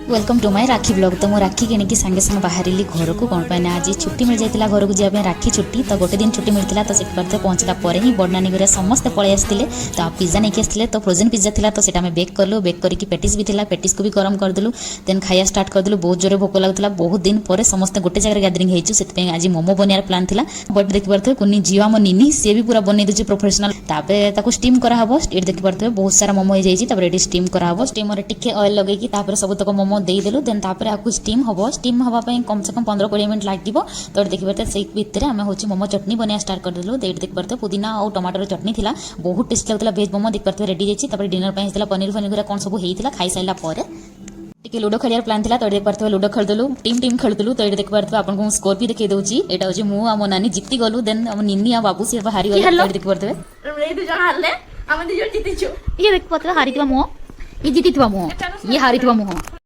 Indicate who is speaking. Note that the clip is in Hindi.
Speaker 1: Welcome to my Rakhi blog. तो मु राखी किणी सांगे संगे बाहर घर को कौन पाए आज छुट्टी मिल जाता घर को जाए राखी छुट्टी। तो गोटे दिन छुट्टी मिलता तो से पहुँचला पर ही बड़ नानी घर समस्ते पलि आसते। तो आप पिज्जा नहीं आसते तो फ्रोजेन पिज्जा था तो सेटा बेक कलु। बेक करके पेटिस भी था, पेटिस को भी गरम करदेलु। देन खाया स्टार्ट करदेलु। बहुत जोरे भोक लगुला। बहुत दिन पर समस्ते गोटे जगह गैदरिंग होइछु। से आज मोमो बनार प्लान था। बट देखि पारे कुनी झील मो निनी सी भी पूरा बन दूसरी प्रोफेशनल। तापर स्टीम कराहब। ये देखि पारे बहुत सारा मोमो हो जाए। स्टीम कराहब। स्टीमर टिके ऑयल लगे सब तक मोमो देदेलु। देन तापर आपको स्टीम हम स्टीम हाँपाई कम से कम 15-20 मिनट लगे। तो देखिए से भितर आम हूँ मोमो चटनी बनवा स्टार्ट करदेलु। देखिए पारे पुदीना और टमाटर चटनी था। बहुत टेस्ट लगता भेज मोमो। देख पारे रेडी जाइए। डिनर पर पनीर फनीर कौन सब होता खाई सारा पर टिके लूडो खेलियार प्लान था। तो देख पारे लूडो खेलदेलु। टीम खेलुलु। तो ये देख पारे आपको स्कोर भी देखिए दूसरी। यहाँ हूँ मुझे मो नानी जीति गलु। देन आम निनी आ बाबू सी हारी गले। देख पारे ये देख पारे हारी मो ये जीति मो ये हारी मो।